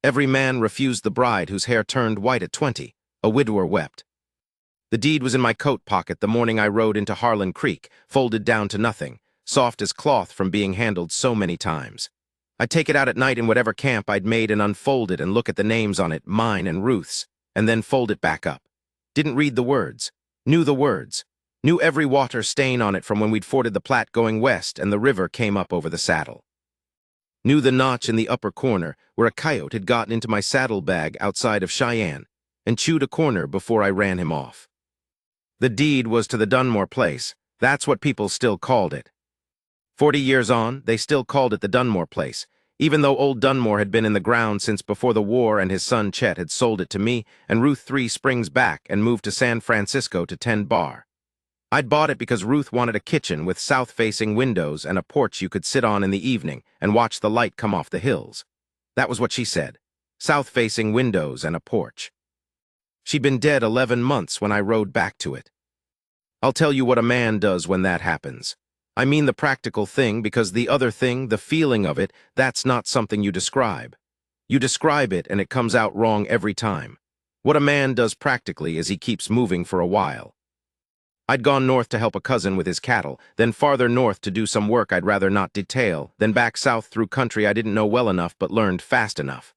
Every man refused the bride whose hair turned white at 20. A widower wept. The deed was in my coat pocket the morning I rode into Harlan Creek, folded down to nothing, soft as cloth from being handled so many times. I'd take it out at night in whatever camp I'd made and unfold it and look at the names on it, mine and Ruth's, and then fold it back up. Didn't read the words. Knew the words. Knew every water stain on it from when we'd forded the Platte going west and the river came up over the saddle. Knew the notch in the upper corner where a coyote had gotten into my saddlebag outside of Cheyenne and chewed a corner before I ran him off. The deed was to the Dunmore place. That's what people still called it. 40 years on, they still called it the Dunmore place, even though old Dunmore had been in the ground since before the war and his son Chet had sold it to me and Ruth 3 springs back and moved to San Francisco to tend bar. I'd bought it because Ruth wanted a kitchen with south-facing windows and a porch you could sit on in the evening and watch the light come off the hills. That was what she said. South-facing windows and a porch. She'd been dead 11 months when I rode back to it. I'll tell you what a man does when that happens. I mean the practical thing, because the other thing, the feeling of it, that's not something you describe. You describe it and it comes out wrong every time. What a man does practically is he keeps moving for a while. I'd gone north to help a cousin with his cattle, then farther north to do some work I'd rather not detail, then back south through country I didn't know well enough but learned fast enough.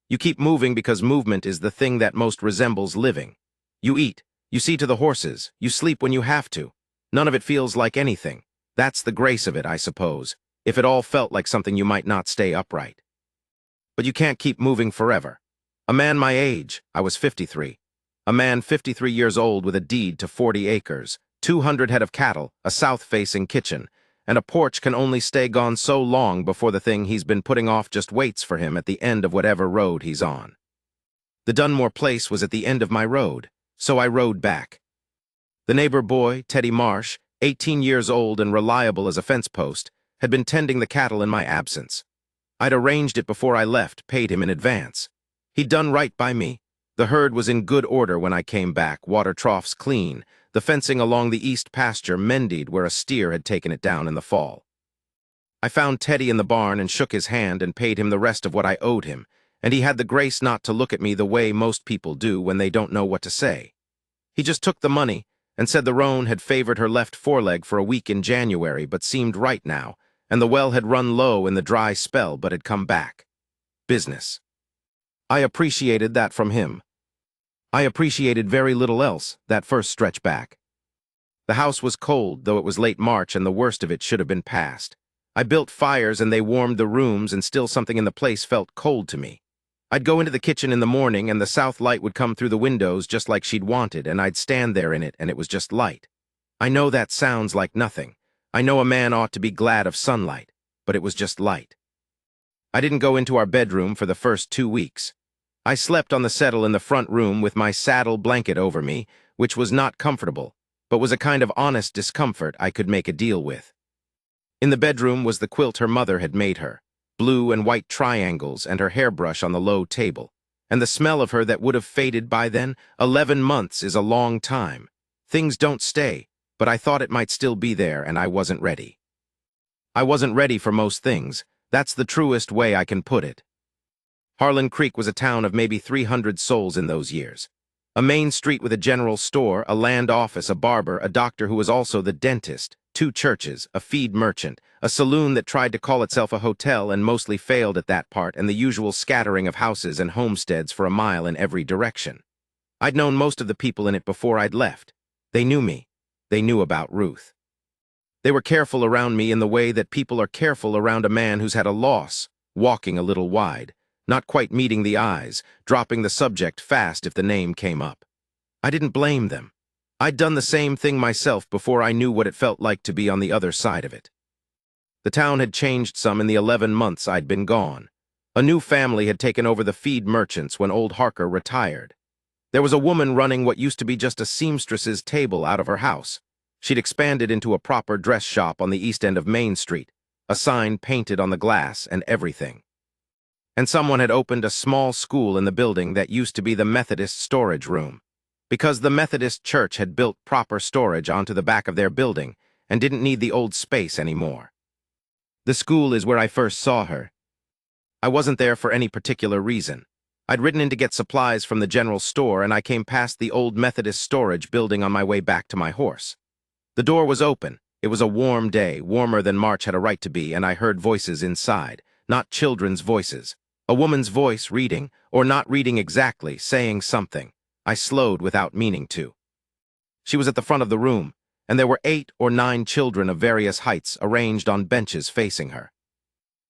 You keep moving because movement is the thing that most resembles living. You eat, you see to the horses, you sleep when you have to. None of it feels like anything. That's the grace of it, I suppose, if it all felt like something you might not stay upright. But you can't keep moving forever. A man my age, I was 53. A man 53 years old with a deed to 40 acres, 200 head of cattle, a south-facing kitchen, and a porch can only stay gone so long before the thing he's been putting off just waits for him at the end of whatever road he's on. The Dunmore place was at the end of my road, so I rode back. The neighbor boy, Teddy Marsh, 18 years old and reliable as a fence post, had been tending the cattle in my absence. I'd arranged it before I left, paid him in advance. He'd done right by me. The herd was in good order when I came back, water troughs clean, the fencing along the east pasture mended where a steer had taken it down in the fall. I found Teddy in the barn and shook his hand and paid him the rest of what I owed him, and he had the grace not to look at me the way most people do when they don't know what to say. He just took the money and said the roan had favored her left foreleg for a week in January but seemed right now, and the well had run low in the dry spell but had come back. Business. I appreciated that from him. I appreciated very little else that first stretch back. The house was cold, though it was late March and the worst of it should have been past. I built fires and they warmed the rooms and still something in the place felt cold to me. I'd go into the kitchen in the morning and the south light would come through the windows just like she'd wanted and I'd stand there in it and it was just light. I know that sounds like nothing. I know a man ought to be glad of sunlight, but it was just light. I didn't go into our bedroom for the first 2 weeks. I slept on the settle in the front room with my saddle blanket over me, which was not comfortable, but was a kind of honest discomfort I could make a deal with. In the bedroom was the quilt her mother had made her, blue and white triangles and her hairbrush on the low table, and the smell of her that would have faded by then. 11 months is a long time. Things don't stay, but I thought it might still be there and I wasn't ready. I wasn't ready for most things. That's the truest way I can put it. Harlan Creek was a town of maybe 300 souls in those years. A main street with a general store, a land office, a barber, a doctor who was also the dentist, 2 churches, a feed merchant, a saloon that tried to call itself a hotel and mostly failed at that part, and the usual scattering of houses and homesteads for a mile in every direction. I'd known most of the people in it before I'd left. They knew me. They knew about Ruth. They were careful around me in the way that people are careful around a man who's had a loss, walking a little wide, not quite meeting the eyes, dropping the subject fast if the name came up. I didn't blame them. I'd done the same thing myself before I knew what it felt like to be on the other side of it. The town had changed some in the 11 months I'd been gone. A new family had taken over the feed merchants when old Harker retired. There was a woman running what used to be just a seamstress's table out of her house. She'd expanded into a proper dress shop on the east end of Main Street, a sign painted on the glass and everything. And someone had opened a small school in the building that used to be the Methodist storage room, because the Methodist church had built proper storage onto the back of their building and didn't need the old space anymore. The school is where I first saw her. I wasn't there for any particular reason. I'd ridden in to get supplies from the general store, and I came past the old Methodist storage building on my way back to my horse. The door was open. It was a warm day, warmer than March had a right to be, and I heard voices inside, not children's voices. A woman's voice reading, or not reading exactly, saying something. I slowed without meaning to. She was at the front of the room, and there were 8 or 9 children of various heights arranged on benches facing her.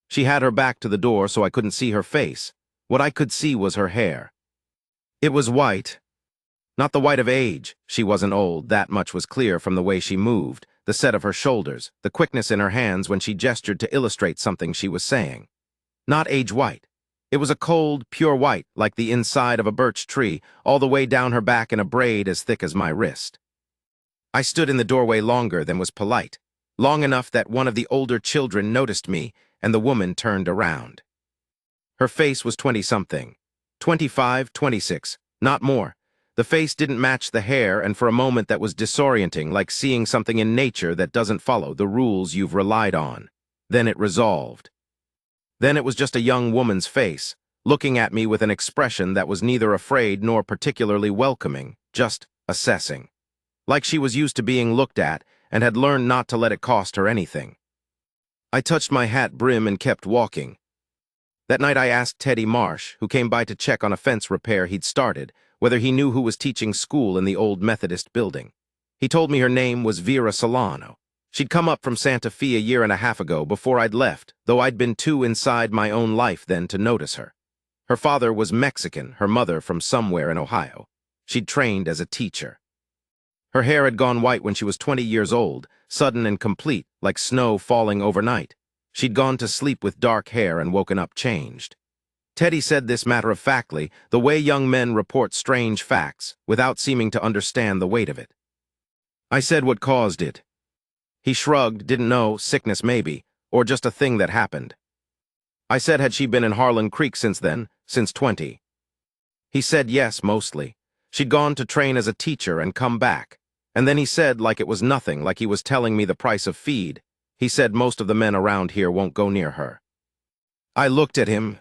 She had her back to the door so I couldn't see her face. What I could see was her hair. It was white. Not the white of age. She wasn't old, that much was clear from the way she moved, the set of her shoulders, the quickness in her hands when she gestured to illustrate something she was saying. Not age white. It was a cold, pure white, like the inside of a birch tree, all the way down her back in a braid as thick as my wrist. I stood in the doorway longer than was polite, long enough that one of the older children noticed me, and the woman turned around. Her face was 20-something. 25, 26, not more. The face didn't match the hair, and for a moment that was disorienting, like seeing something in nature that doesn't follow the rules you've relied on. Then it resolved. Then it was just a young woman's face, looking at me with an expression that was neither afraid nor particularly welcoming, just assessing. Like she was used to being looked at and had learned not to let it cost her anything. I touched my hat brim and kept walking. That night I asked Teddy Marsh, who came by to check on a fence repair he'd started, whether he knew who was teaching school in the old Methodist building. He told me her name was Vera Solano. She'd come up from Santa Fe a year and a half ago before I'd left, though I'd been too inside my own life then to notice her. Her father was Mexican, her mother from somewhere in Ohio. She'd trained as a teacher. Her hair had gone white when she was 20 years old, sudden and complete, like snow falling overnight. She'd gone to sleep with dark hair and woken up changed. Teddy said this matter-of-factly, the way young men report strange facts, without seeming to understand the weight of it. I said what caused it. He shrugged, didn't know, sickness maybe, or just a thing that happened. I said had she been in Harlan Creek since then, since 20. He said yes, mostly. She'd gone to train as a teacher and come back. And then he said, like it was nothing, like he was telling me the price of feed, he said most of the men around here won't go near her. I looked at him.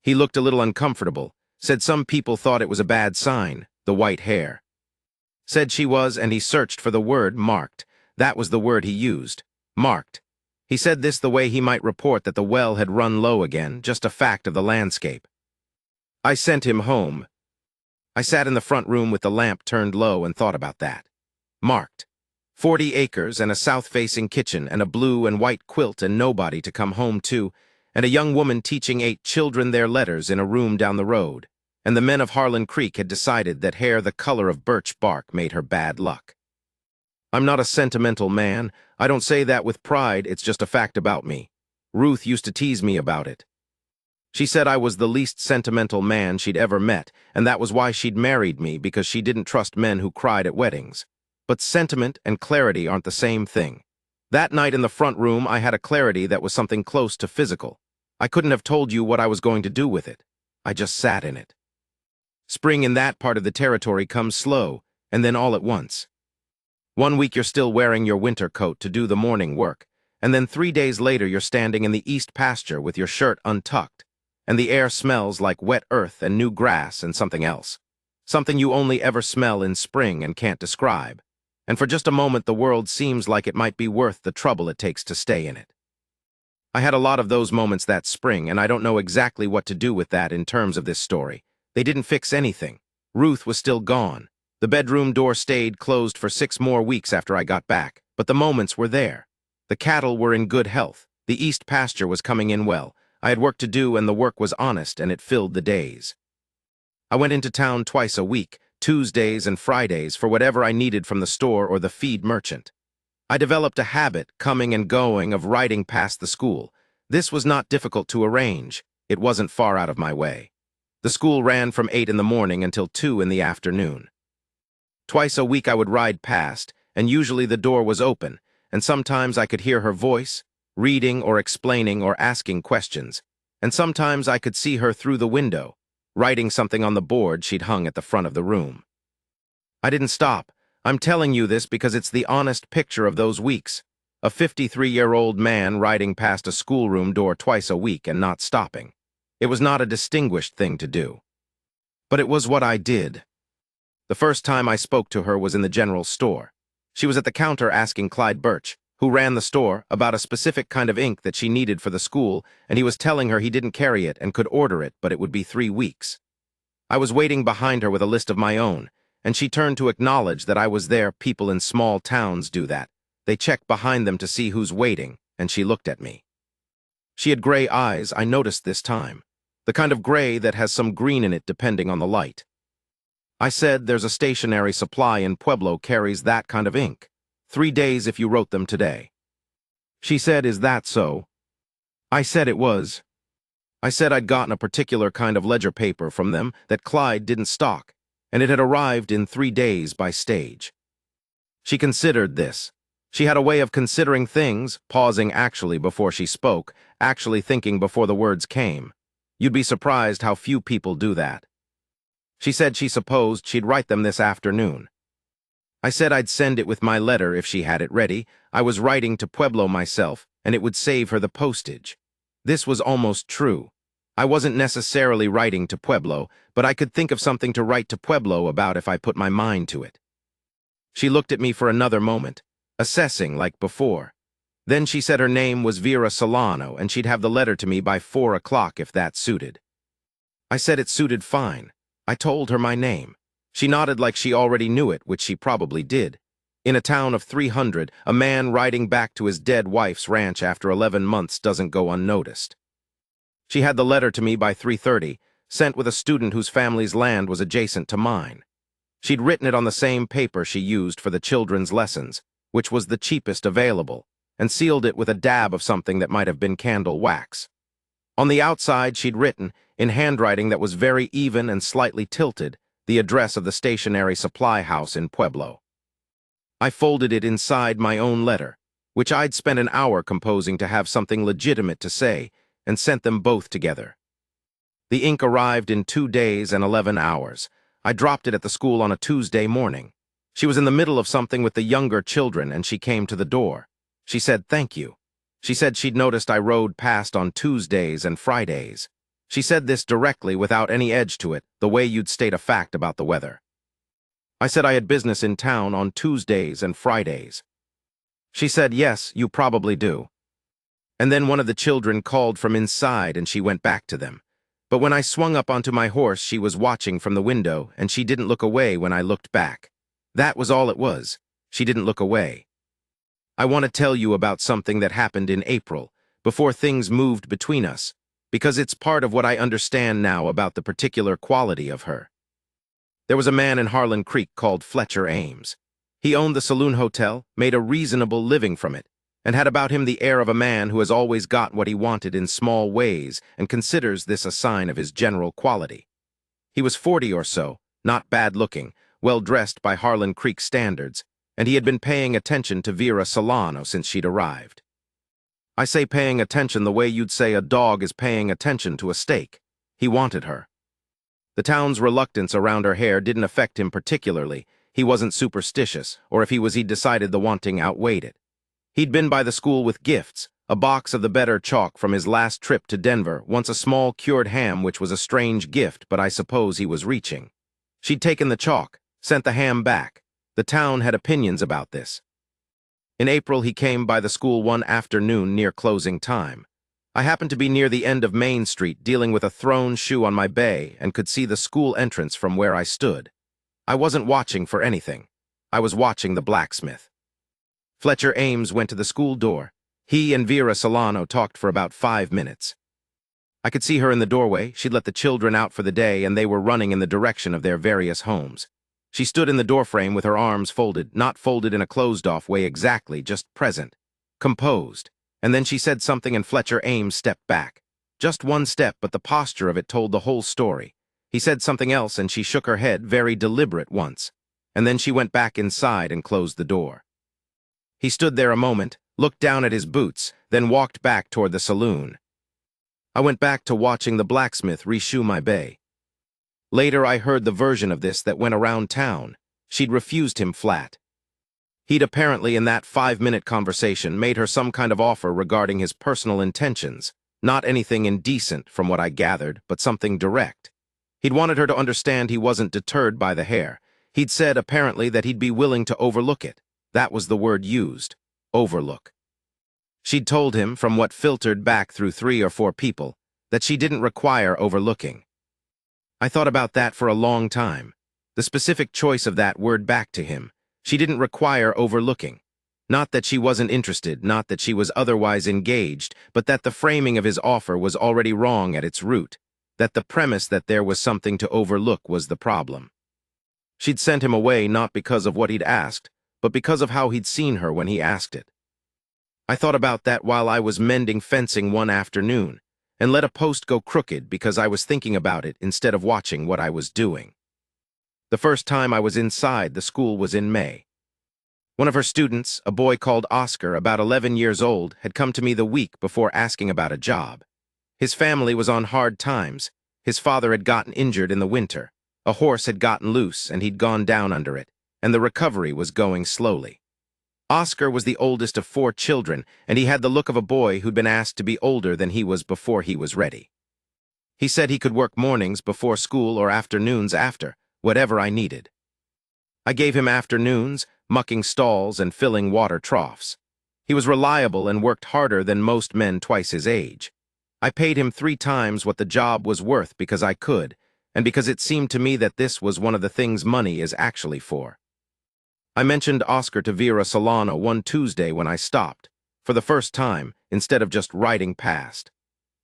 He looked a little uncomfortable, said some people thought it was a bad sign, the white hair. Said she was, and he searched for the word marked. That was the word he used, marked. He said this the way he might report that the well had run low again, just a fact of the landscape. I sent him home. I sat in the front room with the lamp turned low and thought about that. Marked. 40 acres and a south-facing kitchen and a blue and white quilt and nobody to come home to, and a young woman teaching 8 children their letters in a room down the road, and the men of Harlan Creek had decided that hair the color of birch bark made her bad luck. I'm not a sentimental man. I don't say that with pride, it's just a fact about me. Ruth used to tease me about it. She said I was the least sentimental man she'd ever met, and that was why she'd married me, because she didn't trust men who cried at weddings. But sentiment and clarity aren't the same thing. That night in the front room, I had a clarity that was something close to physical. I couldn't have told you what I was going to do with it. I just sat in it. Spring in that part of the territory comes slow, and then all at once. 1 week you're still wearing your winter coat to do the morning work, and then 3 days later you're standing in the east pasture with your shirt untucked, and the air smells like wet earth and new grass and something else. Something you only ever smell in spring and can't describe. And for just a moment the world seems like it might be worth the trouble it takes to stay in it. I had a lot of those moments that spring, and I don't know exactly what to do with that in terms of this story. They didn't fix anything. Ruth was still gone. The bedroom door stayed closed for 6 more weeks after I got back, but the moments were there. The cattle were in good health. The east pasture was coming in well. I had work to do, and the work was honest, and it filled the days. I went into town twice a week, Tuesdays and Fridays, for whatever I needed from the store or the feed merchant. I developed a habit, coming and going, of riding past the school. This was not difficult to arrange. It wasn't far out of my way. The school ran from 8 in the morning until 2 in the afternoon. Twice a week I would ride past, and usually the door was open, and sometimes I could hear her voice, reading or explaining or asking questions, and sometimes I could see her through the window, writing something on the board she'd hung at the front of the room. I didn't stop. I'm telling you this because it's the honest picture of those weeks. A 53-year-old man riding past a schoolroom door twice a week and not stopping. It was not a distinguished thing to do. But it was what I did. The first time I spoke to her was in the general store. She was at the counter asking Clyde Birch, who ran the store, about a specific kind of ink that she needed for the school, and he was telling her he didn't carry it and could order it, but it would be 3 weeks. I was waiting behind her with a list of my own, and she turned to acknowledge that I was there. People in small towns do that. They check behind them to see who's waiting, and she looked at me. She had gray eyes, I noticed this time. The kind of gray that has some green in it depending on the light. I said, there's a stationery supply in Pueblo carries that kind of ink. 3 days if you wrote them today. She said, is that so? I said it was. I said I'd gotten a particular kind of ledger paper from them that Clyde didn't stock, and it had arrived in 3 days by stage. She considered this. She had a way of considering things, pausing actually before she spoke, actually thinking before the words came. You'd be surprised how few people do that. She said she supposed she'd write them this afternoon. I said I'd send it with my letter if she had it ready. I was writing to Pueblo myself, and it would save her the postage. This was almost true. I wasn't necessarily writing to Pueblo, but I could think of something to write to Pueblo about if I put my mind to it. She looked at me for another moment, assessing like before. Then she said her name was Vera Solano, and she'd have the letter to me by 4 o'clock if that suited. I said it suited fine. I told her my name. She nodded like she already knew it, which she probably did. In a town of 300, a man riding back to his dead wife's ranch after 11 months doesn't go unnoticed. She had the letter to me by 3:30, sent with a student whose family's land was adjacent to mine. She'd written it on the same paper she used for the children's lessons, which was the cheapest available, and sealed it with a dab of something that might have been candle wax. On the outside, she'd written, in handwriting that was very even and slightly tilted, the address of the stationery supply house in Pueblo. I folded it inside my own letter, which I'd spent an hour composing to have something legitimate to say, and sent them both together. The ink arrived in 2 days and 11 hours. I dropped it at the school on a Tuesday morning. She was in the middle of something with the younger children, and she came to the door. She said, thank you. She said she'd noticed I rode past on Tuesdays and Fridays. She said this directly without any edge to it, the way you'd state a fact about the weather. I said I had business in town on Tuesdays and Fridays. She said, yes, you probably do. And then one of the children called from inside and she went back to them. But when I swung up onto my horse, she was watching from the window and she didn't look away when I looked back. That was all it was. She didn't look away. I want to tell you about something that happened in April, before things moved between us, because it's part of what I understand now about the particular quality of her. There was a man in Harlan Creek called Fletcher Ames. He owned the saloon hotel, made a reasonable living from it, and had about him the air of a man who has always got what he wanted in small ways and considers this a sign of his general quality. He was 40 or so, not bad-looking, well-dressed by Harlan Creek standards, and he had been paying attention to Vera Solano since she'd arrived. I say paying attention the way you'd say a dog is paying attention to a steak. He wanted her. The town's reluctance around her hair didn't affect him particularly. He wasn't superstitious, or if he was, he'd decided the wanting outweighed it. He'd been by the school with gifts, a box of the better chalk from his last trip to Denver, once a small cured ham which was a strange gift, but I suppose he was reaching. She'd taken the chalk, sent the ham back. The town had opinions about this. In April, he came by the school one afternoon near closing time. I happened to be near the end of Main Street dealing with a thrown shoe on my bay and could see the school entrance from where I stood. I wasn't watching for anything. I was watching the blacksmith. Fletcher Ames went to the school door. He and Vera Solano talked for about 5 minutes. I could see her in the doorway. She'd let the children out for the day and they were running in the direction of their various homes. She stood in the doorframe with her arms folded, not folded in a closed-off way exactly, just present, composed. And then she said something and Fletcher Ames stepped back. Just one step, but the posture of it told the whole story. He said something else and she shook her head, very deliberate once. And then she went back inside and closed the door. He stood there a moment, looked down at his boots, then walked back toward the saloon. I went back to watching the blacksmith reshoe my bay. Later, I heard the version of this that went around town. She'd refused him flat. He'd apparently, in that 5-minute conversation, made her some kind of offer regarding his personal intentions. Not anything indecent, from what I gathered, but something direct. He'd wanted her to understand he wasn't deterred by the hair. He'd said, apparently, that he'd be willing to overlook it. That was the word used. Overlook. She'd told him, from what filtered back through 3 or 4 people, that she didn't require overlooking. I thought about that for a long time. The specific choice of that word back to him. She didn't require overlooking. Not that she wasn't interested, not that she was otherwise engaged, but that the framing of his offer was already wrong at its root, that the premise that there was something to overlook was the problem. She'd sent him away not because of what he'd asked, but because of how he'd seen her when he asked it. I thought about that while I was mending fencing one afternoon, and let a post go crooked because I was thinking about it instead of watching what I was doing. The first time I was inside the school was in May. One of her students, a boy called Oscar, about 11 years old, had come to me the week before asking about a job. His family was on hard times. His father had gotten injured in the winter. A horse had gotten loose and he'd gone down under it, and the recovery was going slowly. Oscar was the oldest of 4 children, and he had the look of a boy who'd been asked to be older than he was before he was ready. He said he could work mornings before school or afternoons after, whatever I needed. I gave him afternoons, mucking stalls and filling water troughs. He was reliable and worked harder than most men twice his age. I paid him 3 times what the job was worth because I could, and because it seemed to me that this was one of the things money is actually for. I mentioned Oscar to Vera Solana one Tuesday when I stopped, for the first time, instead of just riding past.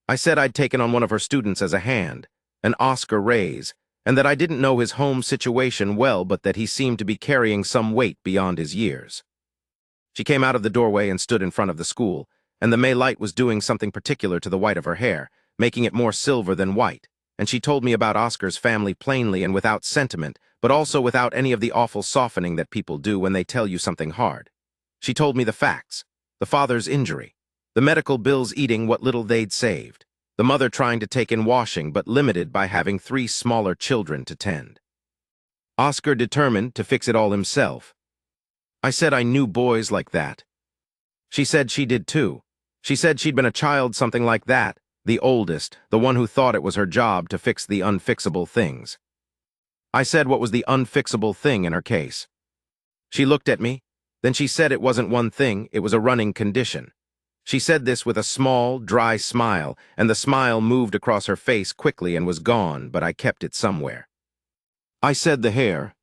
I said I'd taken on one of her students as a hand, an Oscar raise, and that I didn't know his home situation well, but that he seemed to be carrying some weight beyond his years. She came out of the doorway and stood in front of the school, and the May light was doing something particular to the white of her hair, making it more silver than white, and she told me about Oscar's family plainly and without sentiment, but also without any of the awful softening that people do when they tell you something hard. She told me the facts: the father's injury, the medical bills eating what little they'd saved, the mother trying to take in washing but limited by having 3 smaller children to tend. Oscar determined to fix it all himself. I said I knew boys like that. She said she did too. She said she'd been a child something like that, the oldest, the one who thought it was her job to fix the unfixable things. I said what was the unfixable thing in her case. She looked at me, then she said it wasn't one thing, it was a running condition. She said this with a small, dry smile, and the smile moved across her face quickly and was gone, but I kept it somewhere. I said the hair.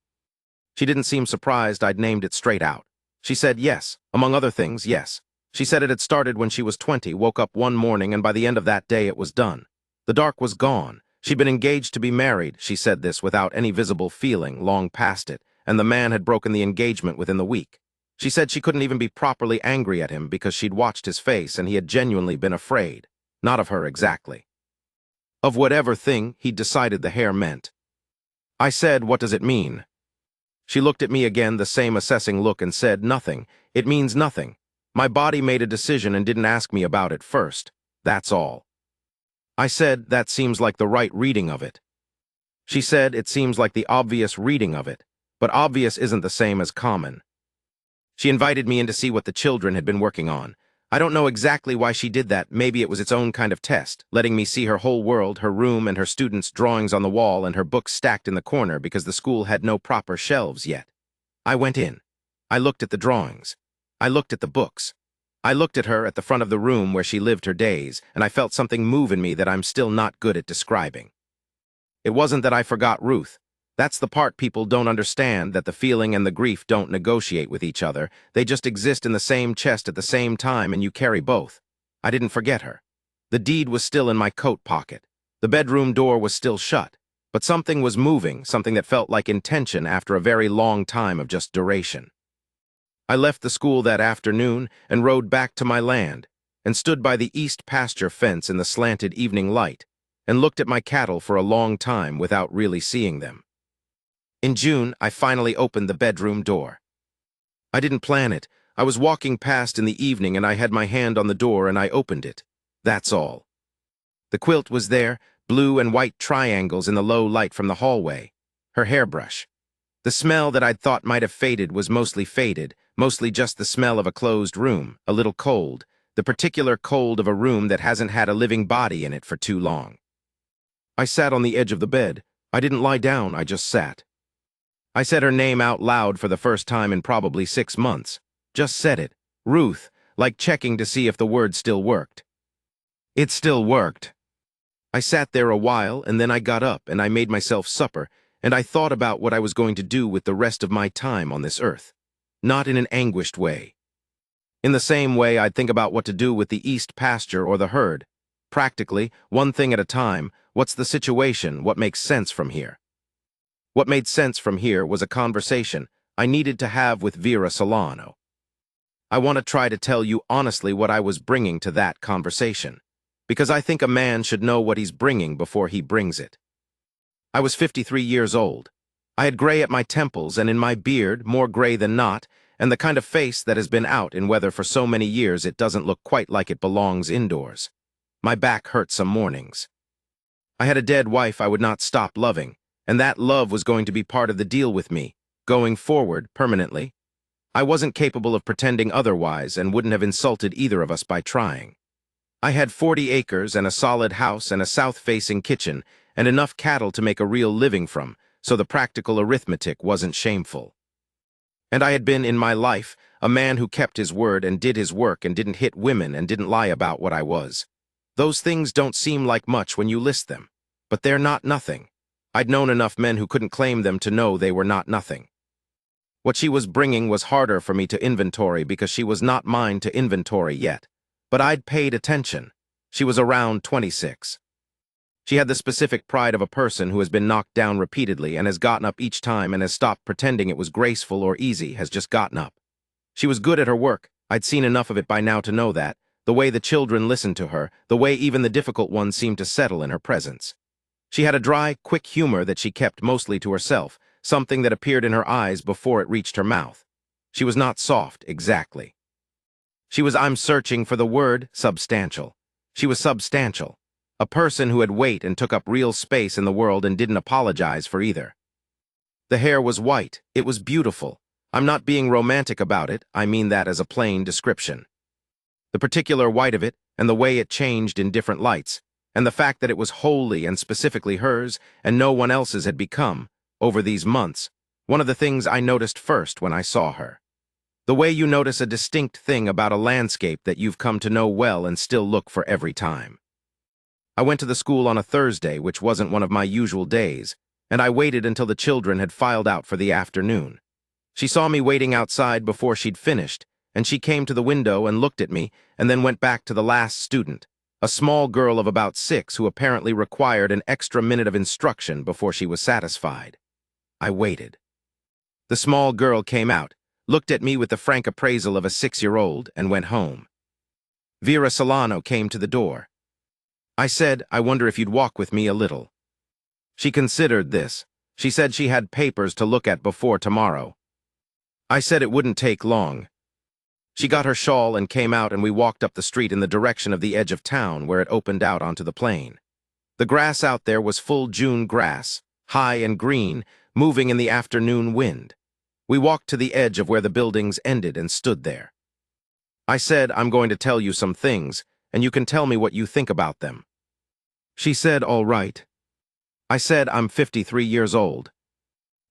She didn't seem surprised I'd named it straight out. She said yes, among other things, yes. She said it had started when she was 20, woke up one morning, and by the end of that day it was done. The dark was gone. She'd been engaged to be married, she said this without any visible feeling, long past it, and the man had broken the engagement within the week. She said she couldn't even be properly angry at him because she'd watched his face and he had genuinely been afraid. Not of her exactly. Of whatever thing he'd decided the hair meant. I said, what does it mean? She looked at me again, the same assessing look, and said, nothing. It means nothing. My body made a decision and didn't ask me about it first. That's all. I said, that seems like the right reading of it. She said, it seems like the obvious reading of it, but obvious isn't the same as common. She invited me in to see what the children had been working on. I don't know exactly why she did that. Maybe it was its own kind of test, letting me see her whole world, her room and her students' drawings on the wall and her books stacked in the corner because the school had no proper shelves yet. I went in. I looked at the drawings. I looked at the books. I looked at her at the front of the room where she lived her days, and I felt something move in me that I'm still not good at describing. It wasn't that I forgot Ruth. That's the part people don't understand, that the feeling and the grief don't negotiate with each other. They just exist in the same chest at the same time, and you carry both. I didn't forget her. The deed was still in my coat pocket. The bedroom door was still shut. But something was moving, something that felt like intention after a very long time of just duration. I left the school that afternoon and rode back to my land, and stood by the east pasture fence in the slanted evening light, and looked at my cattle for a long time without really seeing them. In June, I finally opened the bedroom door. I didn't plan it. I was walking past in the evening and I had my hand on the door and I opened it. That's all. The quilt was there, blue and white triangles in the low light from the hallway. Her hairbrush. The smell that I'd thought might have faded was mostly faded, mostly just the smell of a closed room, a little cold, the particular cold of a room that hasn't had a living body in it for too long. I sat on the edge of the bed, I didn't lie down, I just sat. I said her name out loud for the first time in probably 6 months. Just said it. Ruth, like checking to see if the word still worked. It still worked. I sat there a while, and then I got up and I made myself supper, and I thought about what I was going to do with the rest of my time on this earth. Not in an anguished way. In the same way I'd think about what to do with the east pasture or the herd. Practically, one thing at a time. What's the situation? What makes sense from here? What made sense from here was a conversation I needed to have with Vera Solano. I want to try to tell you honestly what I was bringing to that conversation, because I think a man should know what he's bringing before he brings it. I was 53 years old. I had gray at my temples and in my beard, more gray than not, and the kind of face that has been out in weather for so many years it doesn't look quite like it belongs indoors. My back hurt some mornings. I had a dead wife I would not stop loving, and that love was going to be part of the deal with me, going forward permanently. I wasn't capable of pretending otherwise and wouldn't have insulted either of us by trying. I had 40 acres and a solid house and a south-facing kitchen and enough cattle to make a real living from, so the practical arithmetic wasn't shameful. And I had been, in my life, a man who kept his word and did his work and didn't hit women and didn't lie about what I was. Those things don't seem like much when you list them, but they're not nothing. I'd known enough men who couldn't claim them to know they were not nothing. What she was bringing was harder for me to inventory because she was not mine to inventory yet, but I'd paid attention. She was around 26. She had the specific pride of a person who has been knocked down repeatedly and has gotten up each time and has stopped pretending it was graceful or easy, has just gotten up. She was good at her work. I'd seen enough of it by now to know that. The way the children listened to her, the way even the difficult ones seemed to settle in her presence. She had a dry, quick humor that she kept mostly to herself, something that appeared in her eyes before it reached her mouth. She was not soft, exactly. She was, I'm searching for the word, substantial. She was substantial. A person who had weight and took up real space in the world and didn't apologize for either. The hair was white. It was beautiful. I'm not being romantic about it. I mean that as a plain description. The particular white of it, and the way it changed in different lights, and the fact that it was wholly and specifically hers and no one else's had become, over these months, one of the things I noticed first when I saw her. The way you notice a distinct thing about a landscape that you've come to know well and still look for every time. I went to the school on a Thursday, which wasn't one of my usual days, and I waited until the children had filed out for the afternoon. She saw me waiting outside before she'd finished, and she came to the window and looked at me and then went back to the last student, a small girl of about 6 who apparently required an extra minute of instruction before she was satisfied. I waited. The small girl came out, looked at me with the frank appraisal of a 6-year-old, and went home. Vera Solano came to the door. I said, I wonder if you'd walk with me a little. She considered this. She said she had papers to look at before tomorrow. I said it wouldn't take long. She got her shawl and came out, and we walked up the street in the direction of the edge of town where it opened out onto the plain. The grass out there was full June grass, high and green, moving in the afternoon wind. We walked to the edge of where the buildings ended and stood there. I said, I'm going to tell you some things, and you can tell me what you think about them. She said, all right. I said, I'm 53 years old.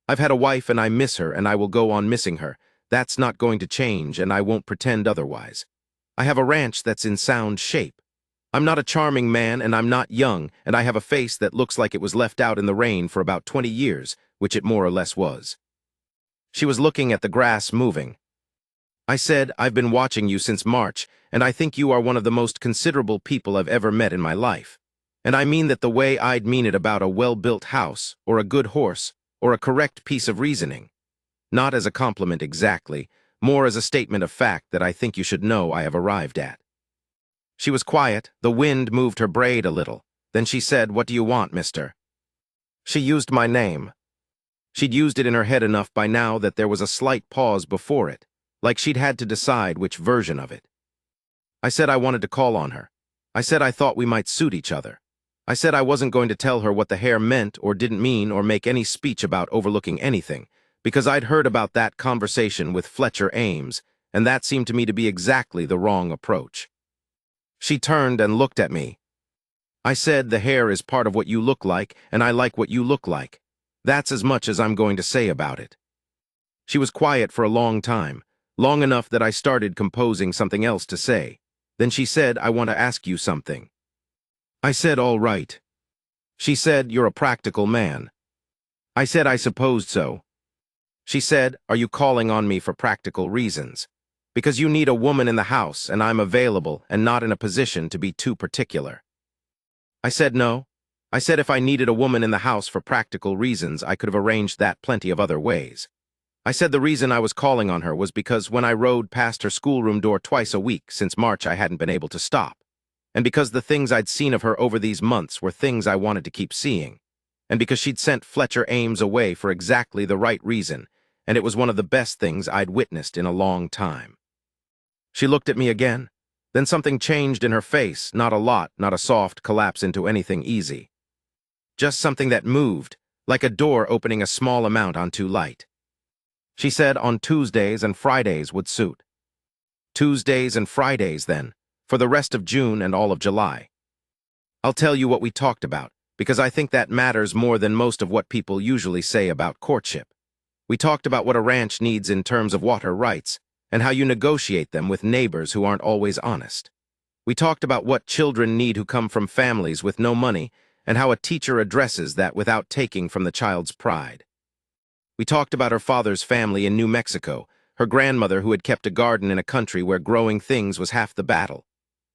I've had a wife and I miss her and I will go on missing her. That's not going to change and I won't pretend otherwise. I have a ranch that's in sound shape. I'm not a charming man and I'm not young, and I have a face that looks like it was left out in the rain for about 20 years, which it more or less was. She was looking at the grass moving. I said, I've been watching you since March, and I think you are one of the most considerable people I've ever met in my life. And I mean that the way I'd mean it about a well-built house, or a good horse, or a correct piece of reasoning. Not as a compliment exactly, more as a statement of fact that I think you should know I have arrived at. She was quiet. The wind moved her braid a little. Then she said, what do you want, mister? She used my name. She'd used it in her head enough by now that there was a slight pause before it, like she'd had to decide which version of it. I said I wanted to call on her. I said I thought we might suit each other. I said I wasn't going to tell her what the hair meant or didn't mean or make any speech about overlooking anything, because I'd heard about that conversation with Fletcher Ames, and that seemed to me to be exactly the wrong approach. She turned and looked at me. I said the hair is part of what you look like, and I like what you look like. That's as much as I'm going to say about it. She was quiet for a long time, long enough that I started composing something else to say. Then she said, I want to ask you something. I said, all right. She said, you're a practical man. I said, I supposed so. She said, are you calling on me for practical reasons? Because you need a woman in the house and I'm available and not in a position to be too particular. I said no. I said if I needed a woman in the house for practical reasons, I could have arranged that plenty of other ways. I said the reason I was calling on her was because when I rode past her schoolroom door twice a week since March, I hadn't been able to stop. And because the things I'd seen of her over these months were things I wanted to keep seeing. And because she'd sent Fletcher Ames away for exactly the right reason, and it was one of the best things I'd witnessed in a long time. She looked at me again. Then something changed in her face, not a lot, not a soft collapse into anything easy. Just something that moved, like a door opening a small amount on too light. She said on Tuesdays and Fridays would suit. Tuesdays and Fridays, then, for the rest of June and all of July. I'll tell you what we talked about, because I think that matters more than most of what people usually say about courtship. We talked about what a ranch needs in terms of water rights, and how you negotiate them with neighbors who aren't always honest. We talked about what children need who come from families with no money, and how a teacher addresses that without taking from the child's pride. We talked about her father's family in New Mexico, her grandmother who had kept a garden in a country where growing things was half the battle,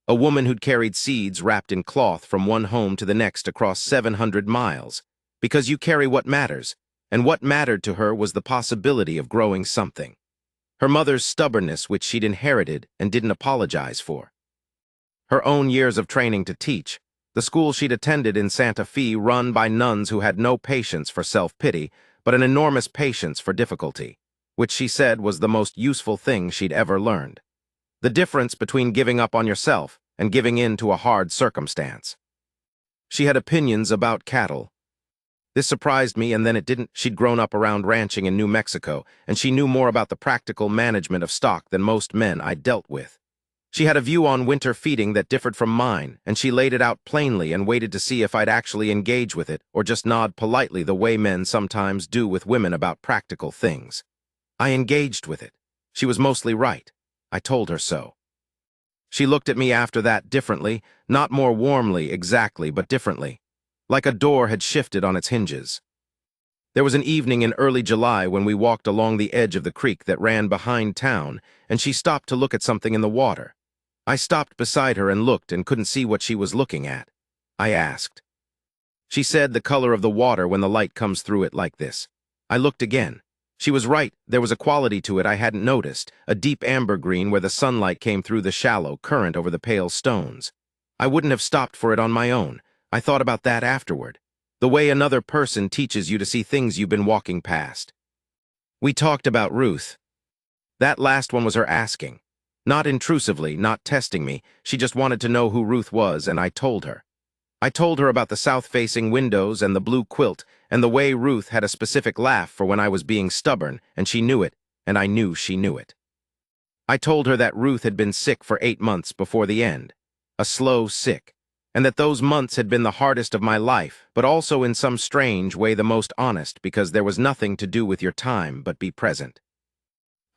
a woman who'd carried seeds wrapped in cloth from one home to the next across 700 miles, because you carry what matters, and what mattered to her was the possibility of growing something. Her mother's stubbornness, which she'd inherited and didn't apologize for. Her own years of training to teach, the school she'd attended in Santa Fe run by nuns who had no patience for self-pity, but an enormous patience for difficulty, which she said was the most useful thing she'd ever learned. The difference between giving up on yourself and giving in to a hard circumstance. She had opinions about cattle. This surprised me, and then it didn't. She'd grown up around ranching in New Mexico, and she knew more about the practical management of stock than most men I'd dealt with. She had a view on winter feeding that differed from mine, and she laid it out plainly and waited to see if I'd actually engage with it or just nod politely the way men sometimes do with women about practical things. I engaged with it. She was mostly right. I told her so. She looked at me after that differently, not more warmly exactly, but differently, like a door had shifted on its hinges. There was an evening in early July when we walked along the edge of the creek that ran behind town, and she stopped to look at something in the water. I stopped beside her and looked and couldn't see what she was looking at. I asked. She said the color of the water when the light comes through it like this. I looked again. She was right, there was a quality to it I hadn't noticed, a deep amber green where the sunlight came through the shallow current over the pale stones. I wouldn't have stopped for it on my own. I thought about that afterward. The way another person teaches you to see things you've been walking past. We talked about Ruth. That last one was her asking. Not intrusively, not testing me, she just wanted to know who Ruth was, and I told her. I told her about the south-facing windows and the blue quilt, and the way Ruth had a specific laugh for when I was being stubborn, and she knew it, and I knew she knew it. I told her that Ruth had been sick for 8 months before the end, a slow sick, and that those months had been the hardest of my life, but also in some strange way the most honest, because there was nothing to do with your time but be present.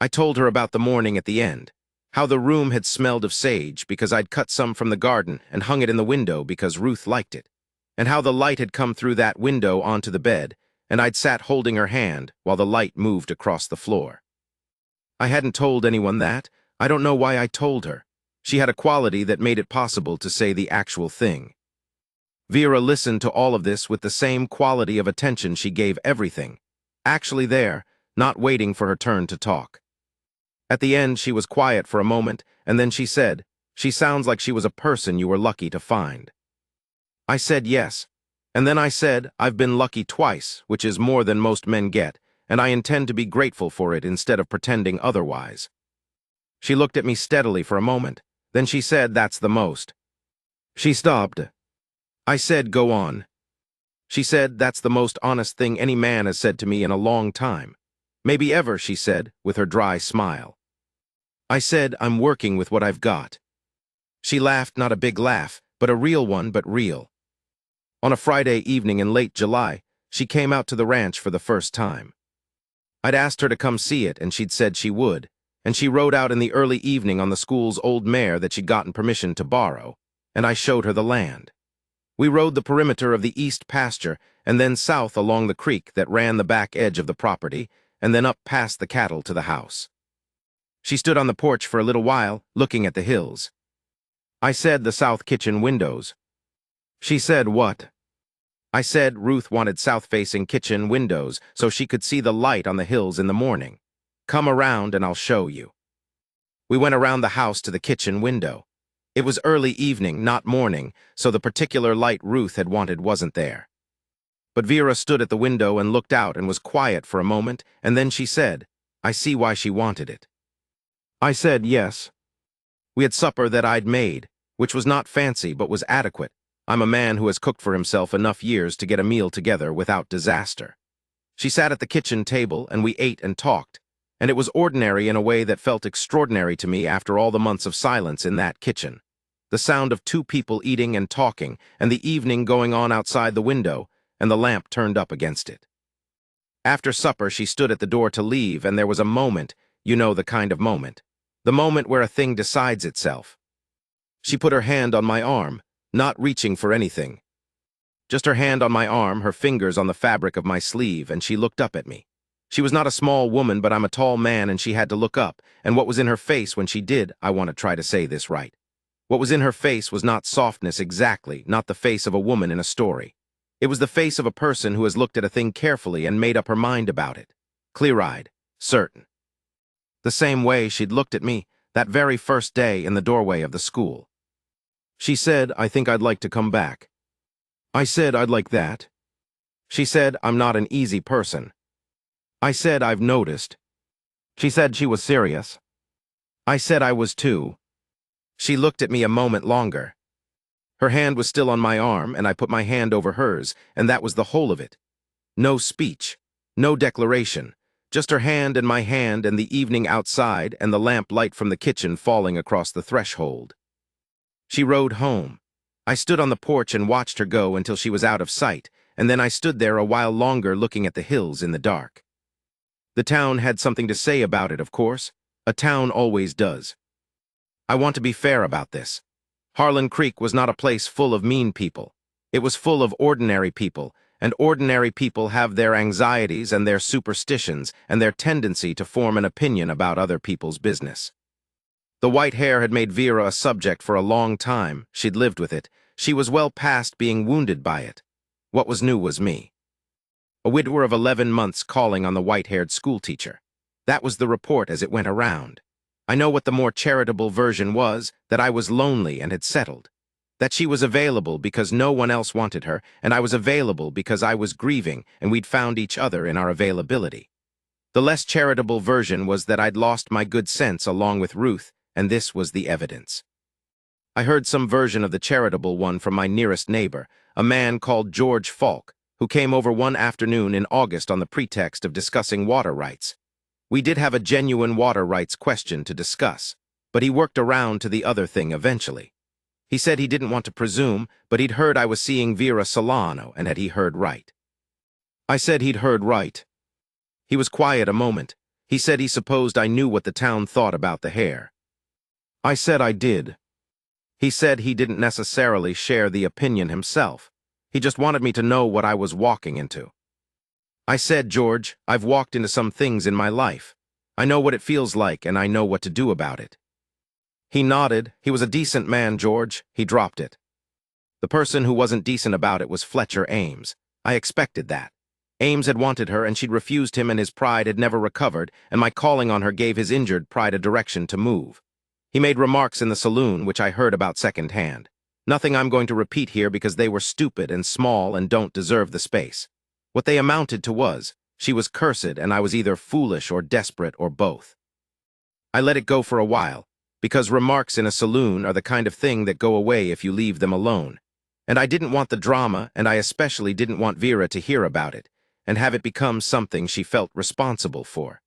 I told her about the morning at the end, how the room had smelled of sage because I'd cut some from the garden and hung it in the window because Ruth liked it, and how the light had come through that window onto the bed, and I'd sat holding her hand while the light moved across the floor. I hadn't told anyone that. I don't know why I told her. She had a quality that made it possible to say the actual thing. Vera listened to all of this with the same quality of attention she gave everything, actually there, not waiting for her turn to talk. At the end, she was quiet for a moment, and then she said, "She sounds like she was a person you were lucky to find." I said yes, and then I said, "I've been lucky twice, which is more than most men get, and I intend to be grateful for it instead of pretending otherwise." She looked at me steadily for a moment, then she said, "That's the most." She stopped. I said, "Go on." She said, "That's the most honest thing any man has said to me in a long time. Maybe ever," she said, with her dry smile. I said, "I'm working with what I've got." She laughed, not a big laugh, but a real one, but real. On a Friday evening in late July, she came out to the ranch for the first time. I'd asked her to come see it, and she'd said she would, and she rode out in the early evening on the school's old mare that she'd gotten permission to borrow, and I showed her the land. We rode the perimeter of the east pasture and then south along the creek that ran the back edge of the property, and then up past the cattle to the house. She stood on the porch for a little while, looking at the hills. I said the south kitchen windows. She said what? I said Ruth wanted south-facing kitchen windows so she could see the light on the hills in the morning. Come around and I'll show you. We went around the house to the kitchen window. It was early evening, not morning, so the particular light Ruth had wanted wasn't there. But Vera stood at the window and looked out and was quiet for a moment, and then she said, I see why she wanted it. I said yes. We had supper that I'd made, which was not fancy but was adequate. I'm a man who has cooked for himself enough years to get a meal together without disaster. She sat at the kitchen table and we ate and talked, and it was ordinary in a way that felt extraordinary to me after all the months of silence in that kitchen. The sound of two people eating and talking, and the evening going on outside the window, and the lamp turned up against it. After supper, she stood at the door to leave, and there was a moment, you know the kind of moment. The moment where a thing decides itself. She put her hand on my arm, not reaching for anything. Just her hand on my arm, her fingers on the fabric of my sleeve, and she looked up at me. She was not a small woman, but I'm a tall man, and she had to look up, and what was in her face when she did, I want to try to say this right. What was in her face was not softness exactly, not the face of a woman in a story. It was the face of a person who has looked at a thing carefully and made up her mind about it. Clear-eyed, certain. The same way she'd looked at me that very first day in the doorway of the school. She said, I think I'd like to come back. I said, I'd like that. She said, I'm not an easy person. I said, I've noticed. She said she was serious. I said I was too. She looked at me a moment longer. Her hand was still on my arm, and I put my hand over hers, and that was the whole of it. No speech, no declaration, just her hand and my hand and the evening outside and the lamp light from the kitchen falling across the threshold. She rode home. I stood on the porch and watched her go until she was out of sight, and then I stood there a while longer looking at the hills in the dark. The town had something to say about it, of course. A town always does. I want to be fair about this. Harlan Creek was not a place full of mean people. It was full of ordinary people, and ordinary people have their anxieties and their superstitions and their tendency to form an opinion about other people's business. The white hair had made Vera a subject for a long time. She'd lived with it. She was well past being wounded by it. What was new was me. A widower of 11 months calling on the white-haired schoolteacher. That was the report as it went around. I know what the more charitable version was, that I was lonely and had settled. That she was available because no one else wanted her, and I was available because I was grieving and we'd found each other in our availability. The less charitable version was that I'd lost my good sense along with Ruth, and this was the evidence. I heard some version of the charitable one from my nearest neighbor, a man called George Falk, who came over one afternoon in August on the pretext of discussing water rights. We did have a genuine water rights question to discuss, but he worked around to the other thing eventually. He said he didn't want to presume, but he'd heard I was seeing Vera Solano, and had he heard right. I said he'd heard right. He was quiet a moment. He said he supposed I knew what the town thought about the hair. I said I did. He said he didn't necessarily share the opinion himself. He just wanted me to know what I was walking into. I said, George, I've walked into some things in my life. I know what it feels like, and I know what to do about it. He nodded. He was a decent man, George. He dropped it. The person who wasn't decent about it was Fletcher Ames. I expected that. Ames had wanted her, and she'd refused him, and his pride had never recovered, and my calling on her gave his injured pride a direction to move. He made remarks in the saloon, which I heard about secondhand. Nothing I'm going to repeat here because they were stupid and small and don't deserve the space. What they amounted to was, she was cursed and I was either foolish or desperate or both. I let it go for a while, because remarks in a saloon are the kind of thing that go away if you leave them alone. And I didn't want the drama, and I especially didn't want Vera to hear about it, and have it become something she felt responsible for.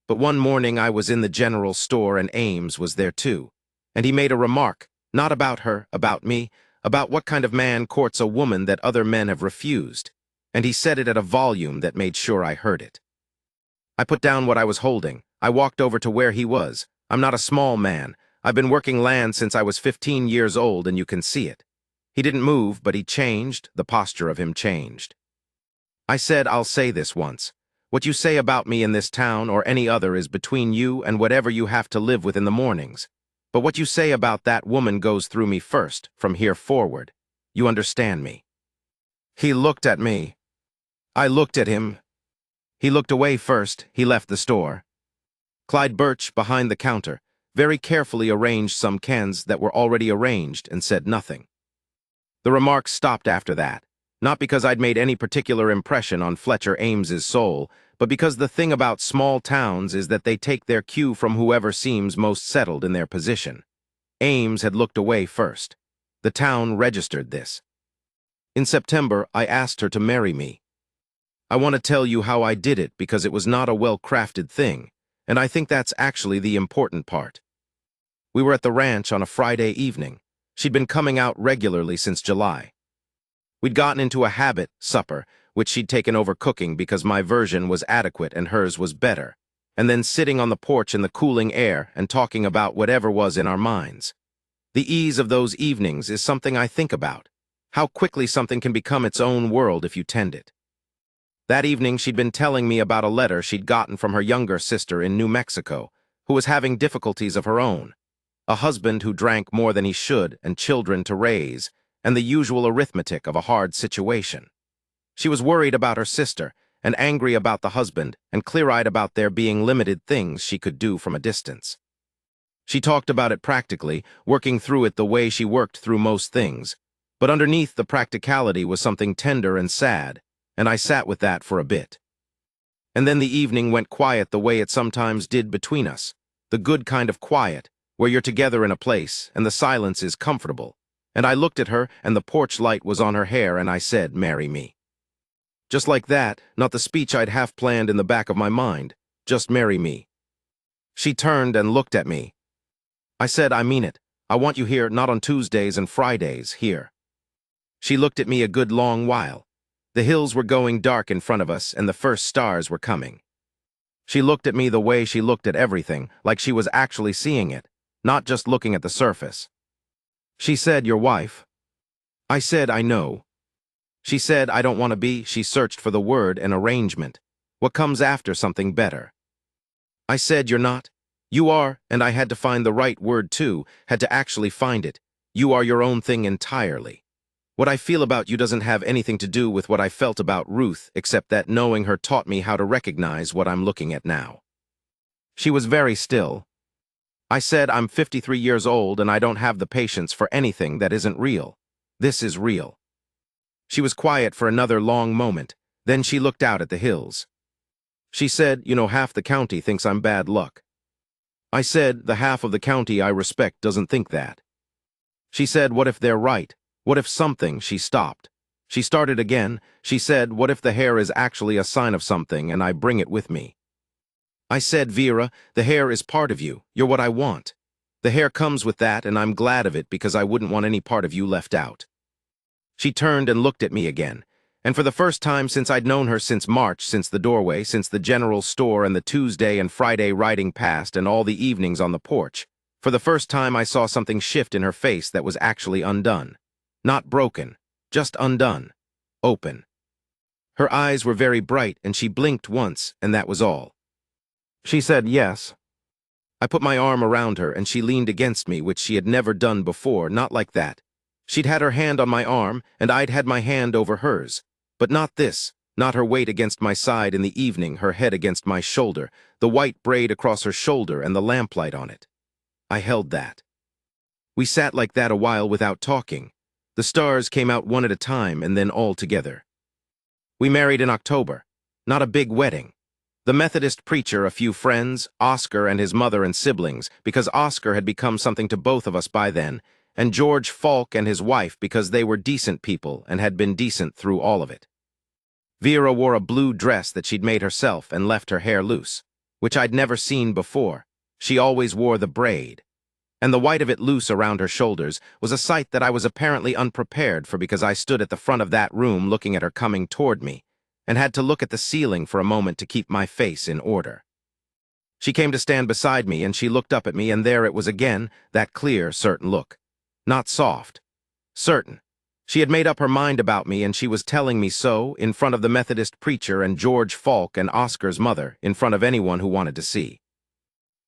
But one morning I was in the general store and Ames was there too, and he made a remark, not about her, about me, about what kind of man courts a woman that other men have refused, and he said it at a volume that made sure I heard it. I put down what I was holding. I walked over to where he was. I'm not a small man. I've been working land since I was 15 years old, and you can see it. He didn't move, but he changed. The posture of him changed. I said, I'll say this once. What you say about me in this town or any other is between you and whatever you have to live with in the mornings. But what you say about that woman goes through me first, from here forward. You understand me? He looked at me. I looked at him. He looked away first. He left the store. Clyde Birch, behind the counter, very carefully arranged some cans that were already arranged and said nothing. The remarks stopped after that, not because I'd made any particular impression on Fletcher Ames's soul, but because the thing about small towns is that they take their cue from whoever seems most settled in their position. Ames had looked away first. The town registered this. In September, I asked her to marry me. I want to tell you how I did it because it was not a well-crafted thing, and I think that's actually the important part. We were at the ranch on a Friday evening. She'd been coming out regularly since July. We'd gotten into a habit, supper, which she'd taken over cooking because my version was adequate and hers was better, and then sitting on the porch in the cooling air and talking about whatever was in our minds. The ease of those evenings is something I think about, how quickly something can become its own world if you tend it. That evening she'd been telling me about a letter she'd gotten from her younger sister in New Mexico, who was having difficulties of her own, a husband who drank more than he should and children to raise, and the usual arithmetic of a hard situation. She was worried about her sister, and angry about the husband, and clear-eyed about there being limited things she could do from a distance. She talked about it practically, working through it the way she worked through most things, but underneath the practicality was something tender and sad, and I sat with that for a bit. And then the evening went quiet the way it sometimes did between us, the good kind of quiet, where you're together in a place, and the silence is comfortable. And I looked at her, and the porch light was on her hair, and I said, "Marry me." Just like that, not the speech I'd half planned in the back of my mind, just marry me. She turned and looked at me. I said, I mean it. I want you here, not on Tuesdays and Fridays, here. She looked at me a good long while. The hills were going dark in front of us, and the first stars were coming. She looked at me the way she looked at everything, like she was actually seeing it, not just looking at the surface. She said, your wife. I said, I know. She said, I don't want to be. She searched for the word, an arrangement. What comes after something better? I said, you're not. You are, and I had to find the right word too, had to actually find it. You are your own thing entirely. What I feel about you doesn't have anything to do with what I felt about Ruth, except that knowing her taught me how to recognize what I'm looking at now. She was very still. I said, I'm 53 years old and I don't have the patience for anything that isn't real. This is real. She was quiet for another long moment. Then she looked out at the hills. She said, you know, half the county thinks I'm bad luck. I said, the half of the county I respect doesn't think that. She said, what if they're right? What if something? She stopped. She started again. She said, what if the hair is actually a sign of something and I bring it with me? I said, Vera, the hair is part of you. You're what I want. The hair comes with that, and I'm glad of it because I wouldn't want any part of you left out. She turned and looked at me again, and for the first time since I'd known her since March, since the doorway, since the general store and the Tuesday and Friday riding past and all the evenings on the porch, for the first time I saw something shift in her face that was actually undone. Not broken, just undone. Open. Her eyes were very bright, and she blinked once, and that was all. She said yes. I put my arm around her, and she leaned against me, which she had never done before, not like that. She'd had her hand on my arm, and I'd had my hand over hers. But not this, not her weight against my side in the evening, her head against my shoulder, the white braid across her shoulder and the lamplight on it. I held that. We sat like that a while without talking. The stars came out one at a time and then all together. We married in October. Not a big wedding. The Methodist preacher, a few friends, Oscar and his mother and siblings, because Oscar had become something to both of us by then, and George Falk and his wife because they were decent people and had been decent through all of it. Vera wore a blue dress that she'd made herself and left her hair loose, which I'd never seen before. She always wore the braid. and the white of it loose around her shoulders was a sight that I was apparently unprepared for because I stood at the front of that room looking at her coming toward me, and had to look at the ceiling for a moment to keep my face in order. She came to stand beside me, and she looked up at me, and there it was again, that clear, certain look. Not soft. Certain. She had made up her mind about me, and she was telling me so, in front of the Methodist preacher and George Falk and Oscar's mother, in front of anyone who wanted to see.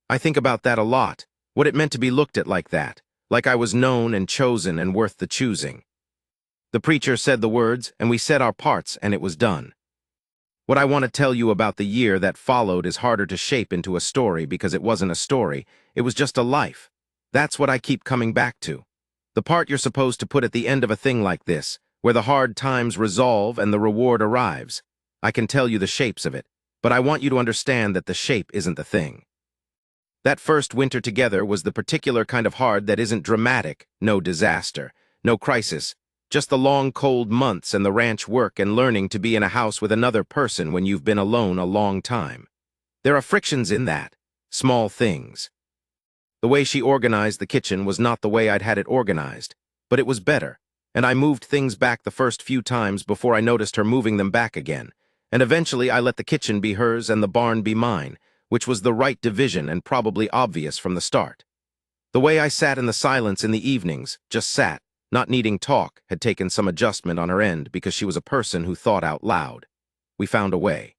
I think about that a lot, what it meant to be looked at like that, like I was known and chosen and worth the choosing. The preacher said the words, and we said our parts, and it was done. What I want to tell you about the year that followed is harder to shape into a story because it wasn't a story, it was just a life. That's what I keep coming back to. The part you're supposed to put at the end of a thing like this, where the hard times resolve and the reward arrives. I can tell you the shapes of it, but I want you to understand that the shape isn't the thing. That first winter together was the particular kind of hard that isn't dramatic, no disaster, no crisis, just the long cold months and the ranch work and learning to be in a house with another person when you've been alone a long time. There are frictions in that, small things. The way she organized the kitchen was not the way I'd had it organized, but it was better, and I moved things back the first few times before I noticed her moving them back again, and eventually I let the kitchen be hers and the barn be mine, which was the right division and probably obvious from the start. The way I sat in the silence in the evenings, just sat, not needing talk, had taken some adjustment on her end because she was a person who thought out loud. We found a way.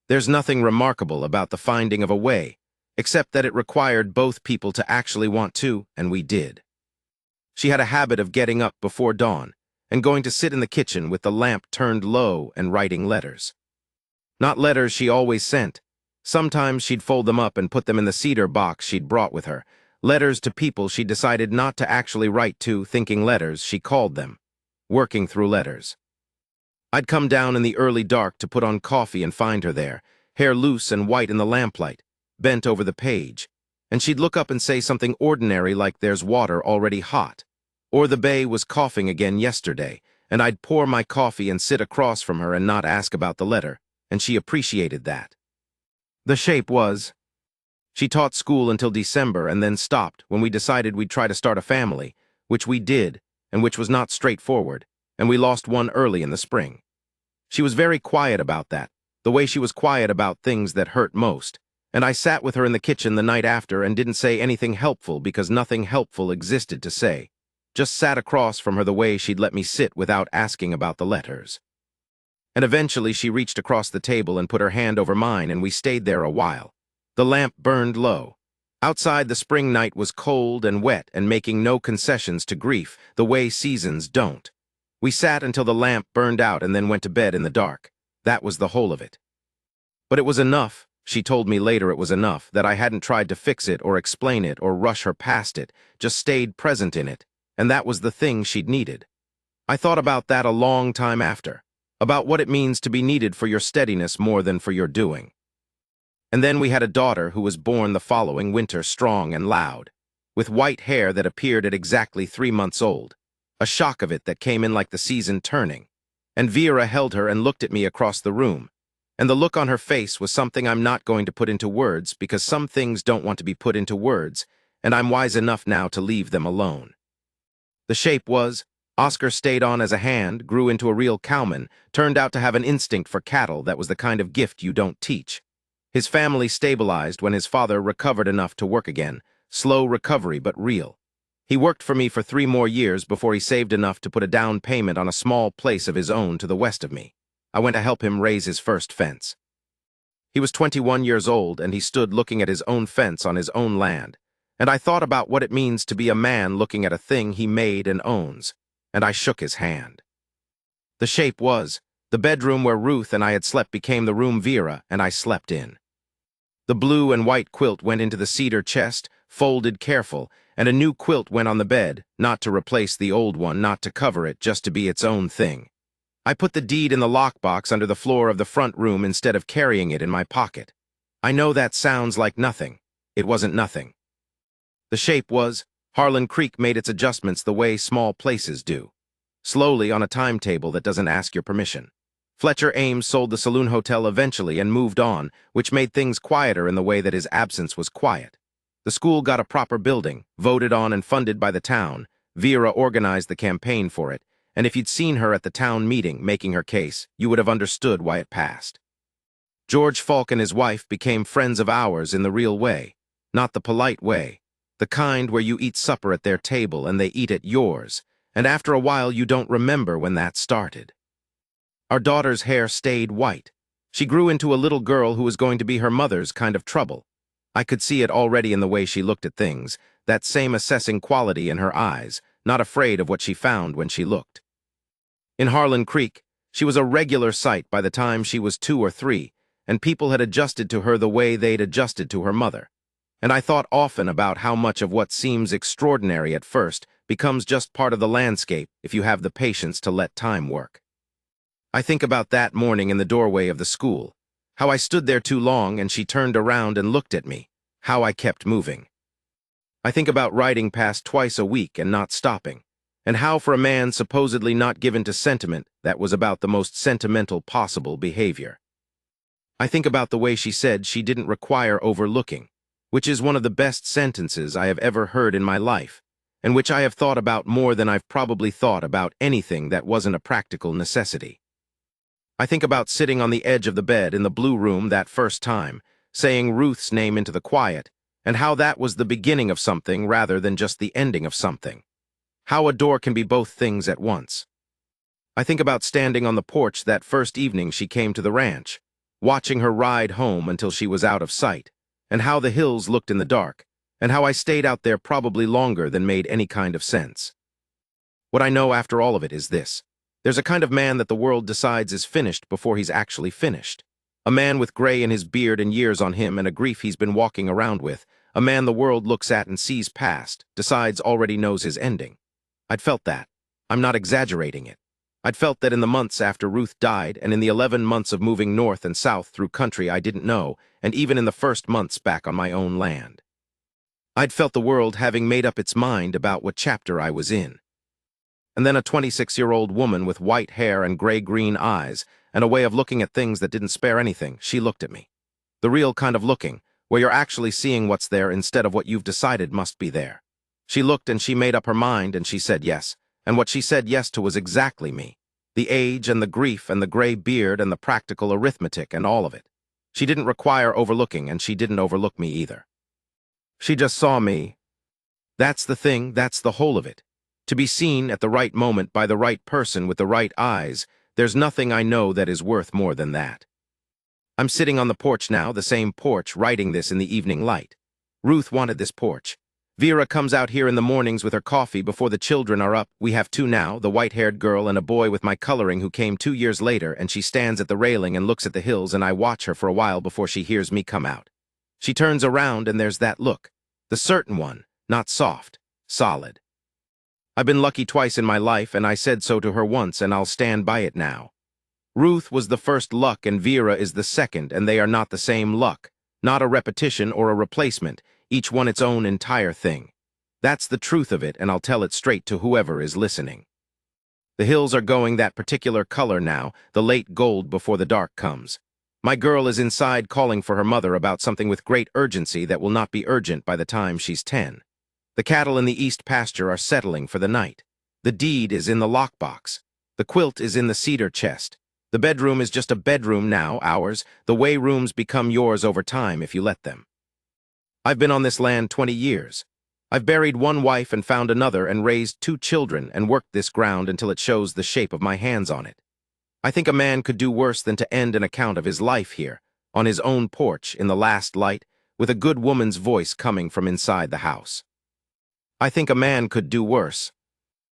There's nothing remarkable about the finding of a way, except that it required both people to actually want to, and we did. She had a habit of getting up before dawn and going to sit in the kitchen with the lamp turned low and writing letters. Not letters she always sent. Sometimes she'd fold them up and put them in the cedar box she'd brought with her. Letters to people she decided not to actually write to, thinking letters, she called them. Working through letters. I'd come down in the early dark to put on coffee and find her there, hair loose and white in the lamplight, bent over the page, and she'd look up and say something ordinary like there's water already hot, or the bay was coughing again yesterday, and I'd pour my coffee and sit across from her and not ask about the letter, and she appreciated that. The shape was, she taught school until December and then stopped when we decided we'd try to start a family, which we did, and which was not straightforward, and we lost one early in the spring. She was very quiet about that, the way she was quiet about things that hurt most, and I sat with her in the kitchen the night after and didn't say anything helpful because nothing helpful existed to say. Just sat across from her the way she'd let me sit without asking about the letters. And eventually she reached across the table and put her hand over mine, and we stayed there a while. The lamp burned low. Outside, the spring night was cold and wet and making no concessions to grief, the way seasons don't. We sat until the lamp burned out and then went to bed in the dark. That was the whole of it. But it was enough, she told me later it was enough, that I hadn't tried to fix it or explain it or rush her past it, just stayed present in it, and that was the thing she'd needed. I thought about that a long time after, about what it means to be needed for your steadiness more than for your doing. And then we had a daughter who was born the following winter, strong and loud, with white hair that appeared at exactly 3 months old, a shock of it that came in like the season turning. And Vera held her and looked at me across the room, and the look on her face was something I'm not going to put into words because some things don't want to be put into words, and I'm wise enough now to leave them alone. The shape was, Oscar stayed on as a hand, grew into a real cowman, turned out to have an instinct for cattle that was the kind of gift you don't teach. His family stabilized when his father recovered enough to work again, slow recovery but real. He worked for me for 3 more years before he saved enough to put a down payment on a small place of his own to the west of me. I went to help him raise his first fence. He was 21 years old, and he stood looking at his own fence on his own land, and I thought about what it means to be a man looking at a thing he made and owns, and I shook his hand. The shape was, the bedroom where Ruth and I had slept became the room Vera and I slept in. The blue and white quilt went into the cedar chest, folded careful, and a new quilt went on the bed, not to replace the old one, not to cover it, just to be its own thing. I put the deed in the lockbox under the floor of the front room instead of carrying it in my pocket. I know that sounds like nothing. It wasn't nothing. The shape was, Harlan Creek made its adjustments the way small places do. Slowly on a timetable that doesn't ask your permission. Fletcher Ames sold the saloon hotel eventually and moved on, which made things quieter in the way that his absence was quiet. The school got a proper building, voted on and funded by the town. Vera organized the campaign for it, and if you'd seen her at the town meeting making her case, you would have understood why it passed. George Falk and his wife became friends of ours in the real way, not the polite way, the kind where you eat supper at their table and they eat at yours, and after a while you don't remember when that started. Our daughter's hair stayed white. She grew into a little girl who was going to be her mother's kind of trouble. I could see it already in the way she looked at things, that same assessing quality in her eyes, not afraid of what she found when she looked. In Harlan Creek, she was a regular sight by the time she was 2 or 3, and people had adjusted to her the way they'd adjusted to her mother. And I thought often about how much of what seems extraordinary at first becomes just part of the landscape if you have the patience to let time work. I think about that morning in the doorway of the school, how I stood there too long and she turned around and looked at me, how I kept moving. I think about riding past twice a week and not stopping, and how for a man supposedly not given to sentiment, that was about the most sentimental possible behavior. I think about the way she said she didn't require overlooking, which is one of the best sentences I have ever heard in my life, and which I have thought about more than I've probably thought about anything that wasn't a practical necessity. I think about sitting on the edge of the bed in the blue room that first time, saying Ruth's name into the quiet, and how that was the beginning of something rather than just the ending of something. How a door can be both things at once. I think about standing on the porch that first evening she came to the ranch, watching her ride home until she was out of sight, and how the hills looked in the dark, and how I stayed out there probably longer than made any kind of sense. What I know after all of it is this. There's a kind of man that the world decides is finished before he's actually finished. A man with gray in his beard and years on him and a grief he's been walking around with. A man the world looks at and sees past, decides already knows his ending. I'd felt that. I'm not exaggerating it. I'd felt that in the months after Ruth died and in the 11 months of moving north and south through country I didn't know, and even in the first months back on my own land. I'd felt the world having made up its mind about what chapter I was in. And then a 26-year-old woman with white hair and gray-green eyes and a way of looking at things that didn't spare anything, she looked at me. The real kind of looking, where you're actually seeing what's there instead of what you've decided must be there. She looked and she made up her mind and she said yes, and what she said yes to was exactly me. The age and the grief and the gray beard and the practical arithmetic and all of it. She didn't require overlooking and she didn't overlook me either. She just saw me. That's the thing, that's the whole of it. To be seen at the right moment by the right person with the right eyes, there's nothing I know that is worth more than that. I'm sitting on the porch now, the same porch, writing this in the evening light. Ruth wanted this porch. Vera comes out here in the mornings with her coffee before the children are up. We have 2 now, the white-haired girl and a boy with my coloring who came 2 years later, and she stands at the railing and looks at the hills and I watch her for a while before she hears me come out. She turns around and there's that look. The certain one, not soft, solid. I've been lucky twice in my life, and I said so to her once, and I'll stand by it now. Ruth was the first luck, and Vera is the second, and they are not the same luck. Not a repetition or a replacement, each one its own entire thing. That's the truth of it, and I'll tell it straight to whoever is listening. The hills are going that particular color now, the late gold before the dark comes. My girl is inside calling for her mother about something with great urgency that will not be urgent by the time she's 10. The cattle in the east pasture are settling for the night. The deed is in the lockbox. The quilt is in the cedar chest. The bedroom is just a bedroom now, ours, the way rooms become yours over time if you let them. I've been on this land 20 years. I've buried one wife and found another and raised 2 children and worked this ground until it shows the shape of my hands on it. I think a man could do worse than to end an account of his life here, on his own porch, in the last light, with a good woman's voice coming from inside the house. I think a man could do worse.